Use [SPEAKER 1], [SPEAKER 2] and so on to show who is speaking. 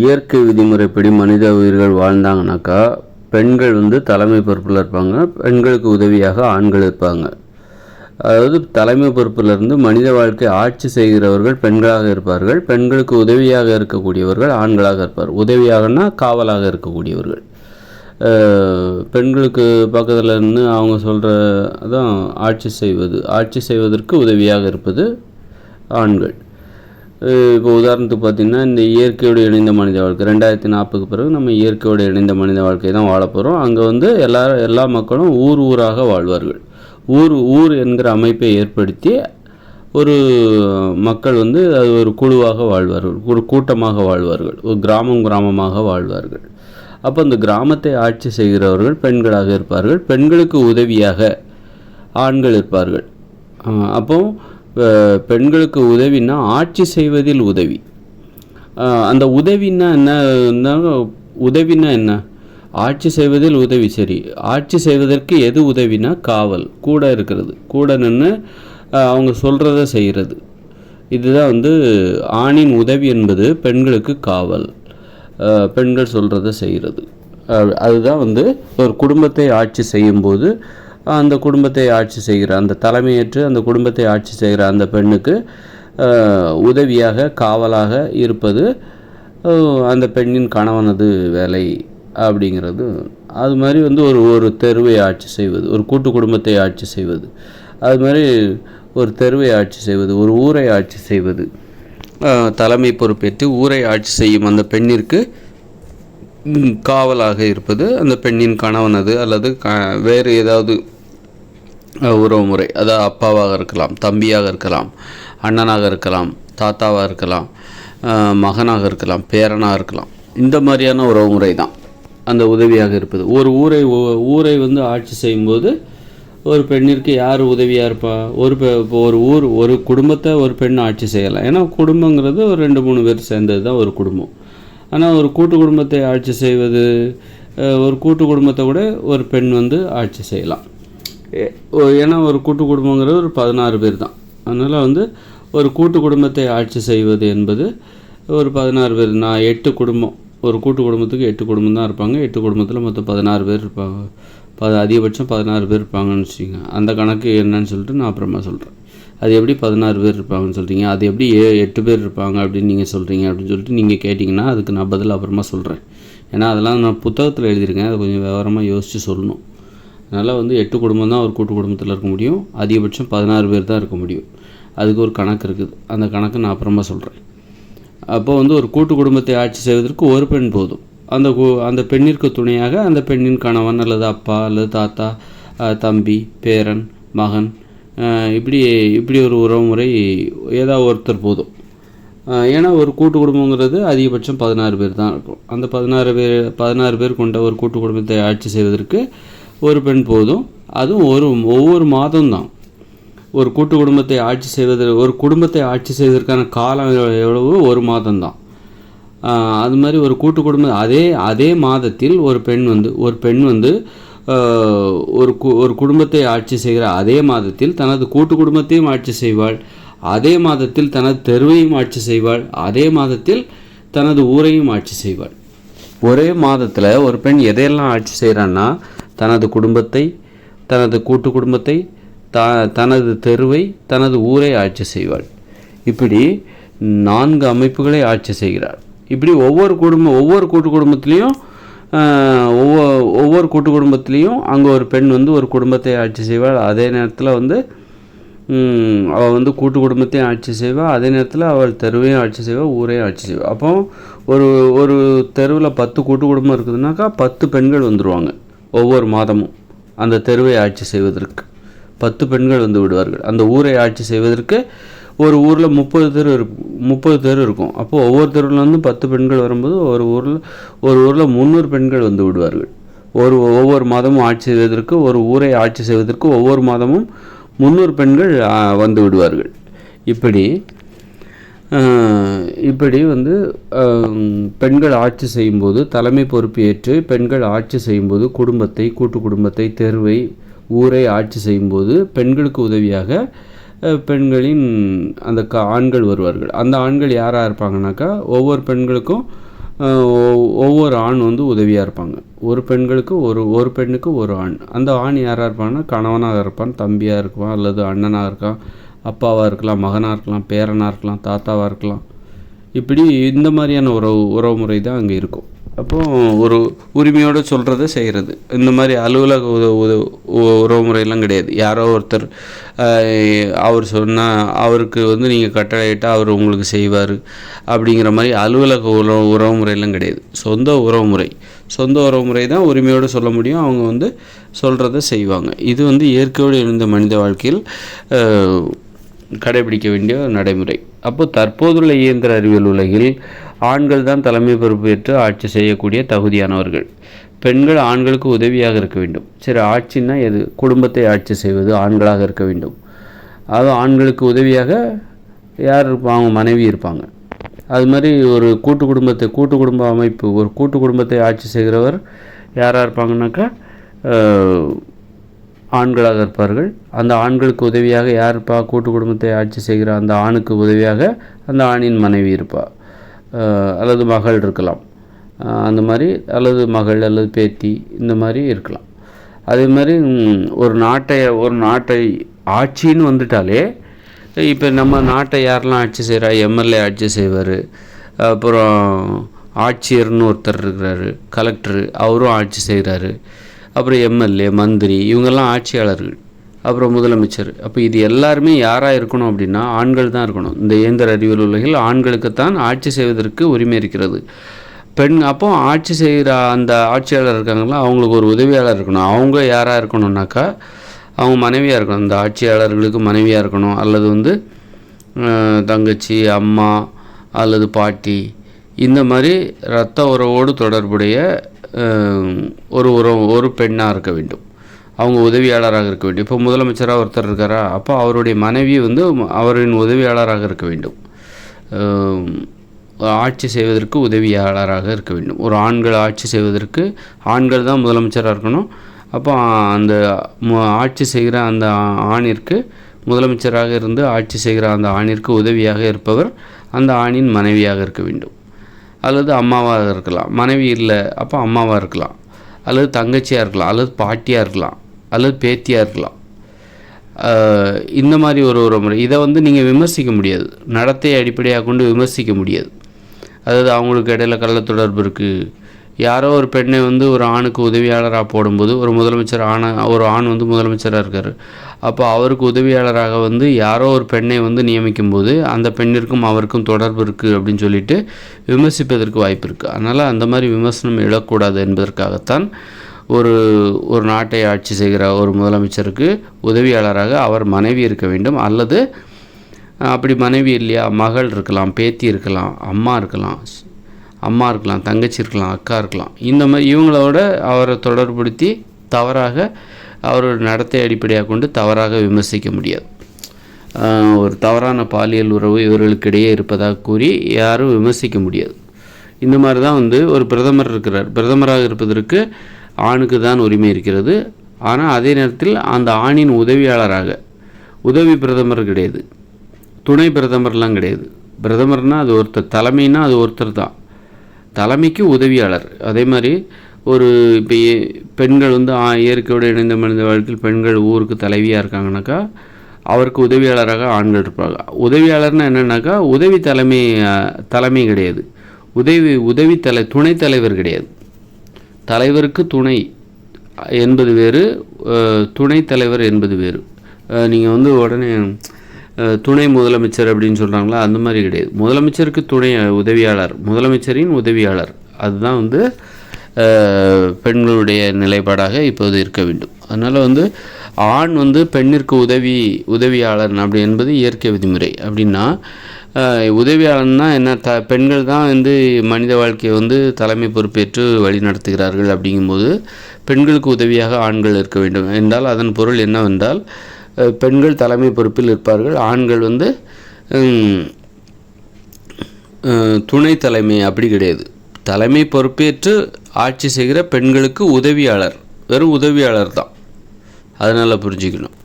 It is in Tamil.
[SPEAKER 1] இயற்கை விதிமுறைப்படி மனித உயிர்கள் வாழ்ந்தாங்கனாக்கா பெண்கள் தலைமை பொறுப்பில் இருப்பாங்க, பெண்களுக்கு உதவியாக ஆண்கள் இருப்பாங்க. அதாவது தலைமை பொறுப்பிலிருந்து மனித வாழ்க்கை ஆட்சி செய்கிறவர்கள் பெண்களாக இருப்பார்கள், பெண்களுக்கு உதவியாக இருக்கக்கூடியவர்கள் ஆண்களாக இருப்பார். உதவியாகனா காவலாக இருக்கக்கூடியவர்கள். பெண்களுக்கு பக்கத்தில் இருந்து அவங்க சொல்கிற தான் ஆட்சி செய்வதற்கு உதவியாக இருப்பது ஆண்கள். இப்போ உதாரணத்துக்கு பார்த்திங்கன்னா, இந்த இயற்கையோடு இணைந்த மனித வாழ்க்கை 2040க்கு பிறகு நம்ம இயற்கையோடு இணைந்த மனித வாழ்க்கை தான் வாழ போகிறோம். அங்கே எல்லா மக்களும் ஊராக வாழ்வார்கள். ஊர் என்கிற அமைப்பை ஏற்படுத்தி ஒரு மக்கள் அது ஒரு குழுவாக வாழ்வார்கள், ஒரு கூட்டமாக வாழ்வார்கள், ஒரு கிராமமாக வாழ்வார்கள். அப்போ அந்த கிராமத்தை ஆட்சி செய்கிறவர்கள் பெண்களாக இருப்பார்கள், பெண்களுக்கு உதவியாக ஆண்கள் இருப்பார்கள். அப்போ பெண்களுக்கு உதவினா ஆட்சி செய்வதில் உதவி. அந்த உதவின்னா என்ன? ஆட்சி செய்வதில் உதவி. சரி, ஆட்சி செய்வதற்கு எது உதவினா காவல், கூட இருக்கிறது, கூட நின்று அவங்க சொல்கிறத செய்கிறது. இதுதான் ஆணின் உதவி என்பது பெண்களுக்கு காவல், பெண்கள் சொல்கிறத செய்கிறது. அதுதான் ஒரு குடும்பத்தை ஆட்சி செய்யும்போது அந்த குடும்பத்தை ஆட்சி செய்கிற அந்த தலைமையேற்று அந்த குடும்பத்தை ஆட்சி செய்கிற அந்த பெண்ணுக்கு உதவியாக காவலாக இருப்பது அந்த பெண்ணின் கணவனது வேலை அப்படிங்கிறது. அது மாதிரி ஒரு தெருவை ஆட்சி செய்வது, ஒரு கூட்டு குடும்பத்தை ஆட்சி செய்வது, அது மாதிரி ஒரு தெருவை ஆட்சி செய்வது, ஒரு ஊரை ஆட்சி செய்வது, தலைமை பொறுப்பேற்று ஊரை ஆட்சி செய்யும் அந்த பெண்ணிற்கு காவலாக இருப்பது அந்த பெண்ணின் கணவனது அல்லது வேறு ஏதாவது உறவுமுறை. அதாவது அப்பாவாக இருக்கலாம், தம்பியாக இருக்கலாம், அண்ணனாக இருக்கலாம், தாத்தாவாக இருக்கலாம், மகனாக இருக்கலாம், பேரனாக இருக்கலாம். இந்த மாதிரியான உறவுமுறை தான் அந்த உதவியாக இருப்பது. ஒரு ஊரை ஆட்சி செய்யும்போது ஒரு பெண்ணிற்கு யார் உதவியாக இருப்பா? ஒரு குடும்பத்தை ஒரு பெண் ஆட்சி செய்யலாம். ஏன்னா குடும்பங்கிறது ஒரு 2-3 பேர் சேர்ந்தது தான் ஒரு குடும்பம். ஆனால் ஒரு கூட்டு குடும்பத்தை ஆட்சி செய்வது, ஒரு கூட்டு குடும்பத்தை கூட ஒரு பெண் ஆட்சி செய்யலாம். ஏன்னா ஒரு கூட்டு குடும்பங்கிறது ஒரு 16 பேர் தான். அதனால் ஒரு கூட்டு குடும்பத்தை ஆட்சி செய்வது என்பது ஒரு 16 பேர். நான் 8 குடும்பம், ஒரு கூட்டு குடும்பத்துக்கு 8 குடும்பம் தான் இருப்பாங்க. 8 குடும்பத்தில் மொத்தம் 16 பேர் இருப்பாங்க. அதிகபட்சம் 16 பேர் இருப்பாங்கன்னு வச்சுக்கோங்க. அந்த கணக்கு என்னன்னு சொல்லிட்டு நான் அப்புறமா சொல்கிறேன். அது எப்படி 16 பேர் இருப்பாங்கன்னு சொல்கிறீங்க, அது எப்படி 8 பேர் இருப்பாங்க அப்படின்னு நீங்கள் சொல்கிறீங்க அப்படின்னு சொல்லிட்டு நீங்கள் கேட்டிங்கன்னா அதுக்கு நான் பதில் அப்புறமா சொல்கிறேன். ஏன்னா அதெல்லாம் நான் புத்தகத்தில் எழுதியிருக்கேன், அதை கொஞ்சம் விவரமாக யோசித்து சொல்லணும். அதனால் 8 குடும்பம் தான் ஒரு கூட்டு குடும்பத்தில் இருக்க முடியும், அதிகபட்சம் 16 பேர் தான் இருக்க முடியும். அதுக்கு ஒரு கணக்கு இருக்குது, அந்த கணக்கு நான் அப்புறமா சொல்கிறேன். அப்போ ஒரு கூட்டு குடும்பத்தை ஆட்சி செய்வதற்கு ஒரு பெண் போதும். அந்த பெண்ணிற்கு துணையாக அந்த பெண்ணின் கணவன் அல்லது அப்பா அல்லது தாத்தா, தம்பி, பேரன், மகன், இப்படி ஒரு உறவுமுறை ஏதாவது ஒருத்தர் போதும். ஏன்னா ஒரு கூட்டு குடும்பங்கிறது அதிகபட்சம் 16 பேர் தான் இருக்கும். அந்த 16 பேர் கொண்ட ஒரு கூட்டு குடும்பத்தை ஆட்சி செய்வதற்கு ஒரு பெண் போதும். அதுவும் ஒவ்வொரு மாதம்தான். ஒரு கூட்டு குடும்பத்தை ஒரு குடும்பத்தை ஆட்சி செய்வதற்கான காலம் எவ்வளவு? ஒரு மாதம்தான். அது மாதிரி ஒரு கூட்டு குடும்பம் அதே மாதத்தில் ஒரு பெண் ஒரு குடும்பத்தை ஆட்சி செய்கிற அதே மாதத்தில் தனது கூட்டு குடும்பத்தையும் ஆட்சி செய்வாள், அதே மாதத்தில் தனது தெருவையும் ஆட்சி செய்வாள், அதே மாதத்தில் தனது ஊரையும் ஆட்சி செய்வாள். ஒரே மாதத்தில் ஒரு பெண் எதையெல்லாம் ஆட்சி செய்கிறான்னா தனது குடும்பத்தை, தனது கூட்டு குடும்பத்தை, தனது தெருவை, தனது ஊரை ஆட்சி செய்வாள். இப்படி 4 அமைப்புகளை ஆட்சி செய்கிறாள். இப்படி ஒவ்வொரு கூட்டு குடும்பத்திலையும் ஒவ்வொரு கூட்டு குடும்பத்திலையும் அங்கே ஒரு பெண் ஒரு குடும்பத்தை ஆட்சி செய்வாள். அதே நேரத்தில் அவள் கூட்டு குடும்பத்தையும் ஆட்சி செய்வாள், அதே நேரத்தில் அவள் தெருவையும் ஆட்சி செய்வாள், ஊரையும் ஆட்சி செய்வாள். அப்போ ஒரு தெருவில் 10 கூட்டு குடும்பம் இருக்குதுனாக்கா 10 பெண்கள் வந்துடுவாங்க. ஒவ்வொரு மாதமும் அந்த தெருவை ஆட்சி செய்வதற்கு 10 பெண்கள் விடுவார்கள். அந்த ஊரை ஆட்சி செய்வதற்கு ஒரு ஊரில் 30 தெரு இருக்கும். அப்போது ஒவ்வொரு தெருவில் 10 பெண்கள் வரும்போது ஒரு ஊரில் 300 பெண்கள் விடுவார்கள். ஒவ்வொரு மாதமும் ஆட்சி செய்வதற்கு, ஒரு ஊரை ஆட்சி செய்வதற்கு ஒவ்வொரு மாதமும் 300 பெண்கள் விடுவார்கள். இப்படி பெண்கள் ஆட்சி செய்யும்போது, தலைமை பொறுப்பு ஏற்று பெண்கள் ஆட்சி செய்யும்போது குடும்பத்தை, கூட்டு குடும்பத்தை, தெருவை, ஊரை ஆட்சி செய்யும்போது பெண்களுக்கு உதவியாக பெண்களின் அந்த ஆண்கள் வருவார்கள். அந்த ஆண்கள் யாராக இருப்பாங்கனாக்கா ஒவ்வொரு பெண்களுக்கும் ஒவ்வொரு ஆண் வந்து உதவியாக இருப்பாங்க. ஒரு பெண்களுக்கு ஒரு பெண்ணுக்கு ஒரு ஆண். அந்த ஆண் யாராக இருப்பாங்கன்னா கணவனாக இருப்பான், தம்பியாக இருப்பான், அல்லது அண்ணனாக இருக்கான், அப்பாவாக இருக்கலாம், மகனாக இருக்கலாம், பேரனாக இருக்கலாம், தாத்தாவாக இருக்கலாம். இப்படி இந்த மாதிரியான உறவு முறை தான் அங்கே இருக்கும். அப்போது ஒரு உரிமையோடு சொல்கிறத செய்கிறது. இந்த மாதிரி அலுவலக உறவு முறையெல்லாம் கிடையாது. யாரோ ஒருத்தர் அவர் சொன்னால் அவருக்கு வந்து நீங்கள் கட்டளையிட்டால் அவர் உங்களுக்கு செய்வார் அப்படிங்கிற மாதிரி அலுவலக உறவு முறையெல்லாம் கிடையாது. சொந்த உறவு முறை தான் உரிமையோடு சொல்ல முடியும். அவங்க வந்து சொல்கிறத செய்வாங்க. இது வந்து இயற்கையோடு இணைந்த மனித வாழ்க்கையில் கடைபிடிக்க வேண்டிய நடைமுறை. அப்போது தற்போதுள்ள இயந்திர அறிவியல் உலகில் ஆண்கள் தான் தலைமை பொறுப்பேற்று ஆட்சி செய்யக்கூடிய தகுதியானவர்கள். பெண்கள் ஆண்களுக்கு உதவியாக இருக்க வேண்டும். சரி, ஆட்சின்னா எது? குடும்பத்தை ஆட்சி செய்வது ஆண்களாக இருக்க வேண்டும். அது ஆண்களுக்கு உதவியாக யார் இருப்பாங்க? மனைவி இருப்பாங்க. அது மாதிரி ஒரு கூட்டு குடும்ப அமைப்பு, ஒரு கூட்டு குடும்பத்தை ஆட்சி செய்கிறவர் யாராக இருப்பாங்கனாக்கா ஆண்களாக இருப்பார்கள். அந்த ஆண்களுக்கு உதவியாக யார் இருப்பா? கூட்டு குடும்பத்தை ஆட்சி செய்கிற அந்த ஆணுக்கு உதவியாக அந்த ஆணின் மனைவி இருப்பாள், அல்லது மகள் இருக்கலாம். அந்த மாதிரி அல்லது மகள் அல்லது பேத்தி இந்த மாதிரி இருக்கலாம். அதே மாதிரி ஒரு நாட்டை ஆட்சின்னு வந்துட்டாலே இப்போ நம்ம நாட்டை யாரெல்லாம் ஆட்சி செய்கிறா? எம்எல்ஏ ஆட்சி செய்வார். அப்புறம் ஆட்சியர்னு ஒருத்தர் இருக்கிறாரு, கலெக்டரு, அவரும் ஆட்சி செய்கிறாரு. அப்புறம் எம்எல்ஏ, மந்திரி, இவங்கெல்லாம் ஆட்சியாளர்கள். அப்புறம் முதலமைச்சர். அப்போ இது எல்லாருமே யாராக இருக்கணும் அப்படின்னா ஆண்கள் தான் இருக்கணும். இந்த இயந்திர அறிவியல் உலகில் ஆண்களுக்குத்தான் ஆட்சி செய்வதற்கு உரிமை இருக்கிறது. அப்போ ஆட்சி செய்கிற அந்த ஆட்சியாளர் இருக்காங்களா, அவங்களுக்கு ஒரு உதவியாளர் இருக்கணும். அவங்க யாராக இருக்கணும்னாக்கா அவங்க மனைவியாக இருக்கணும். இந்த ஆட்சியாளர்களுக்கு மனைவியாக இருக்கணும், அல்லது வந்து தங்கச்சி, அம்மா அல்லது பாட்டி, இந்த மாதிரி இரத்த உறவோடு தொடர்புடைய ஒரு பெண்ணாக இருக்க வேண்டும். அவங்க உதவியாளராக இருக்க வேண்டும். இப்போ முதலமைச்சராக ஒருத்தர் இருக்காரா, அப்போ அவருடைய மனைவி வந்து அவரின் உதவியாளராக இருக்க வேண்டும். ஆட்சி செய்வதற்கு உதவியாளராக இருக்க வேண்டும். ஒரு ஆண்கள் ஆட்சி செய்வதற்கு ஆண்கள் தான் முதலமைச்சராக இருக்கணும். அப்போ அந்த ஆட்சி செய்கிற அந்த ஆணிற்கு, முதலமைச்சராக இருந்து ஆட்சி செய்கிற அந்த ஆணிற்கு உதவியாக இருப்பவர் அந்த ஆணின் மனைவியாக இருக்க வேண்டும். அல்லது அம்மாவாக இருக்கலாம். மனைவி இல்லை, அப்போ அம்மாவாக இருக்கலாம், அல்லது தங்கச்சியாக இருக்கலாம், அல்லது பாட்டியாக இருக்கலாம், அல்லது பேத்தியாக இருக்கலாம். இந்த மாதிரி ஒரு முறை. இதை வந்து நீங்கள் விமர்சிக்க முடியாது, நடத்தையை அடிப்படையாக கொண்டு விமர்சிக்க முடியாது. அதாவது அவங்களுக்கு இடையில கள்ள தொடர்பு இருக்குது. யாரோ ஒரு பெண்ணை வந்து ஒரு ஆணுக்கு உதவியாளராக போடும்போது, ஒரு ஆண் வந்து முதலமைச்சராக இருக்கார். அப்போ அவருக்கு உதவியாளராக வந்து யாரோ ஒரு பெண்ணை வந்து நியமிக்கும்போது அந்த பெண்ணிற்கும் அவருக்கும் தொடர்பு இருக்குது அப்படின்னு சொல்லிட்டு விமர்சிப்பதற்கு வாய்ப்பு இருக்குது. அதனால் அந்த மாதிரி விமர்சனம் எழக்கூடாது என்பதற்காகத்தான் ஒரு நாட்டை ஆட்சி செய்கிற ஒரு முதலமைச்சருக்கு உதவியாளராக அவர் மனைவி இருக்க வேண்டும். அல்லது அப்படி மனைவி இல்லையா, மகள் இருக்கலாம், பேத்தி இருக்கலாம், அம்மா இருக்கலாம், தங்கச்சி இருக்கலாம், அக்கா இருக்கலாம். இந்த மாதிரி இவங்களோட அவரை தொடர்புபடுத்தி தவறாக அவரோட நடத்தை அடிப்படையாக கொண்டு தவறாக விமர்சிக்க முடியாது. ஒரு தவறான பாலியல் உறவு இவர்களுக்கிடையே இருப்பதாக கூறி யாரும் விமர்சிக்க முடியாது. இந்த மாதிரி தான் வந்து ஒரு பிரதமர் இருக்கிறார். பிரதமராக இருப்பதற்கு ஆணுக்கு தான் உரிமை இருக்கிறது. ஆனால் அதே நேரத்தில் அந்த ஆணின் உதவியாளராக, உதவி பிரதமர் கிடையாது, துணை பிரதமர்லாம் கிடையாது. பிரதமர்னால் அது ஒருத்தர், தலைமைன்னா அது ஒருத்தர் தான், தலைமைக்கு உதவியாளர். அதே மாதிரி இப்போ பெண்கள் வந்து இயற்கையோடு இணைந்த மனித வாழ்க்கையில் பெண்கள் ஊருக்கு தலைவியாக இருக்காங்கனாக்கா அவருக்கு உதவியாளராக ஆண்கள் இருப்பாங்க. உதவியாளர்னால் என்னென்னாக்கா தலைமை கிடையாது, துணைத் தலைவர் கிடையாது. தலைவருக்கு துணை என்பது வேறு, துணைத் தலைவர் என்பது வேறு. நீங்கள் வந்து உடனே துணை முதலமைச்சர் அப்படின்னு சொல்கிறாங்களா, அந்த மாதிரி கிடையாது. முதலமைச்சருக்கு துணை உதவியாளர், முதலமைச்சரின் உதவியாளர், அதுதான் வந்து பெண்களுடைய நிலைப்பாடாக இப்போது இருக்க வேண்டும். அதனால் வந்து ஆண் வந்து பெண்ணிற்கு உதவியாளர் அப்படி என்பது இயற்கை விதிமுறை. அப்படின்னா உதவியாளர்னா என்ன, பெண்கள் தான் வந்து மனித வாழ்க்கையை வந்து தலைமை பொறுப்பேற்று வழி நடத்துகிறார்கள். அப்படிங்கும்போது பெண்களுக்கு உதவியாக ஆண்கள் இருக்க வேண்டும் என்றால் அதன் பொருள் என்னவென்றால் பெண்கள் தலைமை பொறுப்பில் இருப்பார்கள், ஆண்கள் வந்து துணை தலைமை அப்படி கிடையாது. தலைமை பொறுப்பேற்று ஆட்சி செய்கிற பெண்களுக்கு உதவியாளர், வெறும் உதவியாளர் தான். அதனால் புரிஞ்சுக்கணும்.